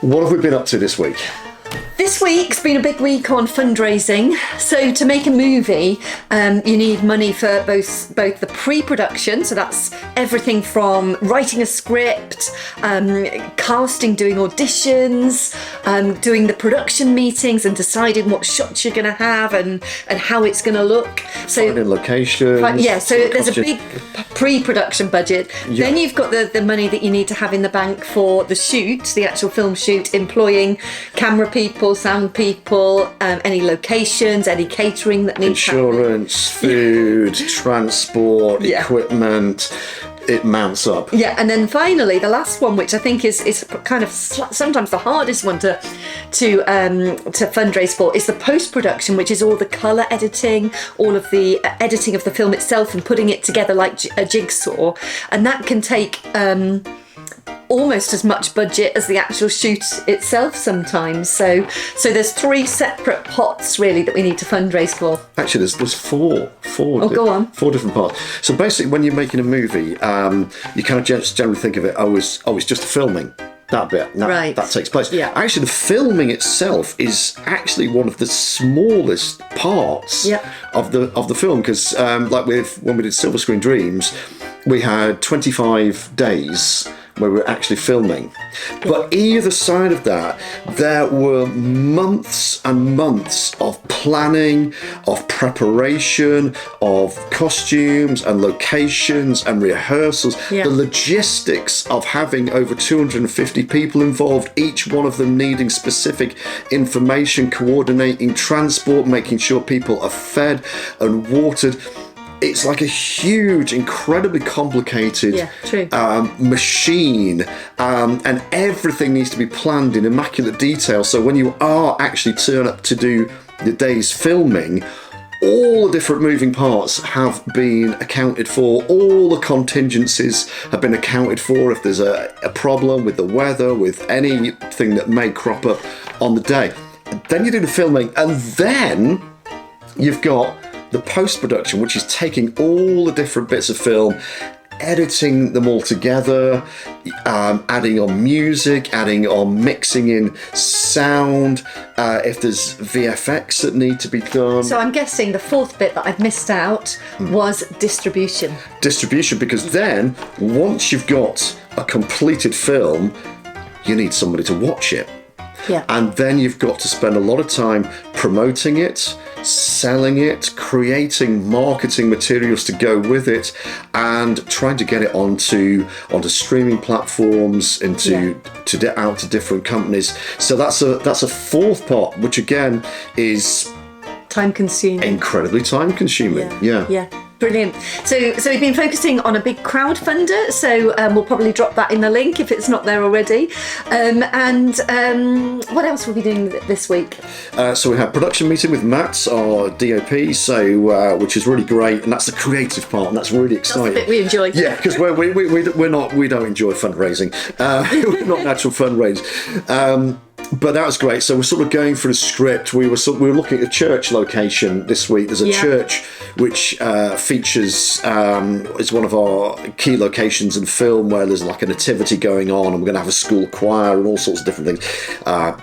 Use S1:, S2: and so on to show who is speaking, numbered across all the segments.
S1: What have we been up to this week?
S2: This week's been a big week on fundraising. So to make a movie, you need money for both the pre-production, so that's everything from writing a script, casting, doing auditions, doing the production meetings and deciding what shots you're going to have and how it's going to look. So
S1: Finding locations.
S2: yeah, so there's a big pre-production budget.
S1: Yeah.
S2: Then you've got the money that you need to have in the bank for the shoot, the actual film shoot, employing camera people, sound people, any locations, any catering that needs
S1: Insurance, food, transport, equipment. It mounts up.
S2: Yeah, and then finally the last one, which I think is kind of sometimes the hardest one to fundraise for, is the post-production, which is all the colour editing, all of the editing of the film itself and putting it together like a jigsaw, and that can take almost as much budget as the actual shoot itself sometimes. So there's 3 separate pots really that we need to fundraise for.
S1: Actually, there's four.
S2: Go on.
S1: 4 different parts. So basically, when you're making a movie, you kind of just generally think of it, it's just filming. That bit, that takes place.
S2: Yeah.
S1: Actually, the filming itself is actually one of the smallest parts of the film, because when we did Silver Screen Dreams, we had 25 days where we were actually filming. But either side of that, there were months and months of planning, of preparation, of costumes and locations and rehearsals.
S2: Yeah.
S1: The logistics of having over 250 people involved, each one of them needing specific information, coordinating transport, making sure people are fed and watered. It's like a huge, incredibly complicated machine, and everything needs to be planned in immaculate detail. So when you are actually turn up to do the day's filming, all the different moving parts have been accounted for, all the contingencies have been accounted for. If there's a problem with the weather, with anything that may crop up on the day, then you do the filming, and then you've got the post-production, which is taking all the different bits of film, editing them all together, adding on music, adding on mixing in sound, if there's VFX that need to be done.
S2: So I'm guessing the 4th bit that I've missed out was distribution.
S1: Distribution, because then once you've got a completed film, you need somebody to watch it.
S2: Yeah.
S1: And then you've got to spend a lot of time promoting it, selling it, creating marketing materials to go with it, and trying to get it onto streaming platforms, to get out to different companies. So that's a 4th part, which again is
S2: time consuming.
S1: Incredibly time consuming. Yeah.
S2: Brilliant. So we've been focusing on a big crowdfunder, so we'll probably drop that in the link if it's not there already. And what else will we be doing this week?
S1: So we had production meeting with Matt, our DOP, so which is really great, and that's the creative part, and that's really exciting.
S2: That's the bit we enjoy.
S1: Yeah, because we don't enjoy fundraising. We're not natural fundraisers. But that was great. So we're sort of going through the script. We were looking at a church location this week. There's a church which features is one of our key locations in film, where there's like a nativity going on, and we're going to have a school choir and all sorts of different things.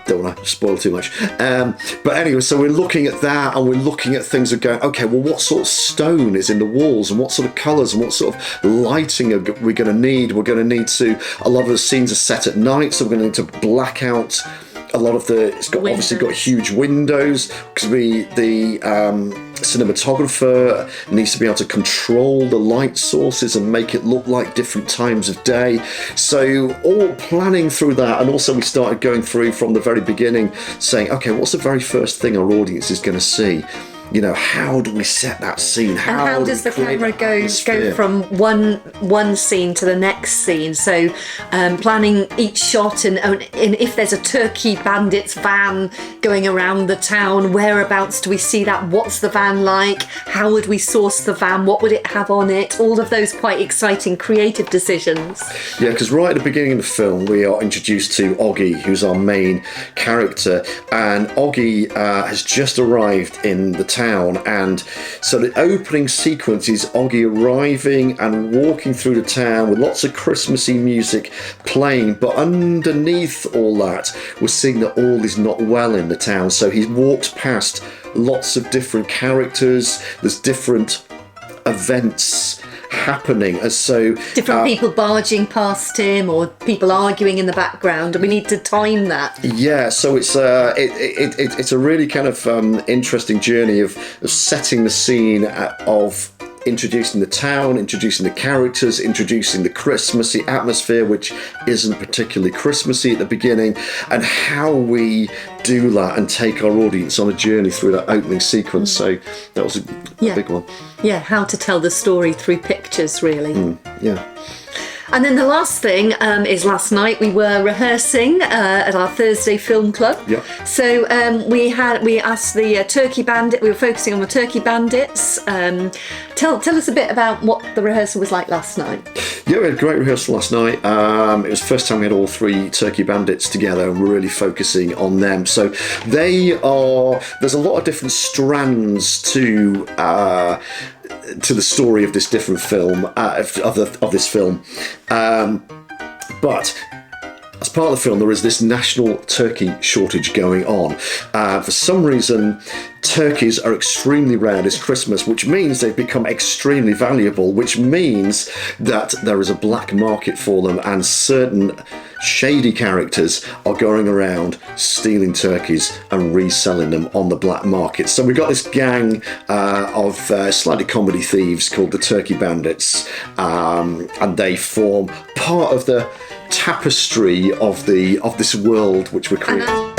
S1: Don't want to spoil too much. But anyway, so we're looking at that, and we're looking at things and going, okay, well, what sort of stone is in the walls, and what sort of colours, and what sort of lighting are we going to need? We're going to need to. A lot of the scenes are set at night, so we're going to need to black out a lot of it's got
S2: windows.
S1: Obviously got huge windows, because the cinematographer needs to be able to control the light sources and make it look like different times of day. So all planning through that, and also we started going through from the very beginning, saying, okay, what's the very first thing our audience is going to see? You know, how do we set that scene?
S2: And how does the camera go from one scene to the next scene? So planning each shot, and if there's a Turkey Bandits van going around the town, whereabouts do we see that? What's the van like? How would we source the van? What would it have on it? All of those quite exciting creative decisions.
S1: Yeah, because right at the beginning of the film, we are introduced to Oggy, who's our main character, and Oggy has just arrived in the town. And so the opening sequence is Oggy arriving and walking through the town with lots of Christmassy music playing, but underneath all that, we're seeing that all is not well in the town. So he walks past lots of different characters, there's different events happening, and so
S2: different people barging past him, or people arguing in the background, and we need to time that.
S1: Yeah, so it's a really kind of interesting journey of setting the scene of introducing the town, introducing the characters, introducing the Christmassy atmosphere, which isn't particularly Christmassy at the beginning, and how we do that and take our audience on a journey through that opening sequence. So that was a big one.
S2: Yeah, how to tell the story through pictures, really.
S1: Yeah.
S2: And then the last thing is last night we were rehearsing at our Thursday film club.
S1: Yep.
S2: So we asked the Turkey Bandit. We were focusing on the Turkey Bandits. Tell us a bit about what the rehearsal was like last night.
S1: Yeah, we had a great rehearsal last night. It was the first time we had all 3 Turkey Bandits together, and we're really focusing on them. So there's a lot of different strands to the story of this different film, of this film. But as part of the film, there is this national turkey shortage going on. For some reason, turkeys are extremely rare this Christmas, which means they've become extremely valuable, which means that there is a black market for them, and certain shady characters are going around stealing turkeys and reselling them on the black market. So we've got this gang of slightly comedy thieves called the Turkey Bandits, and they form part of the tapestry of this world which we're creating.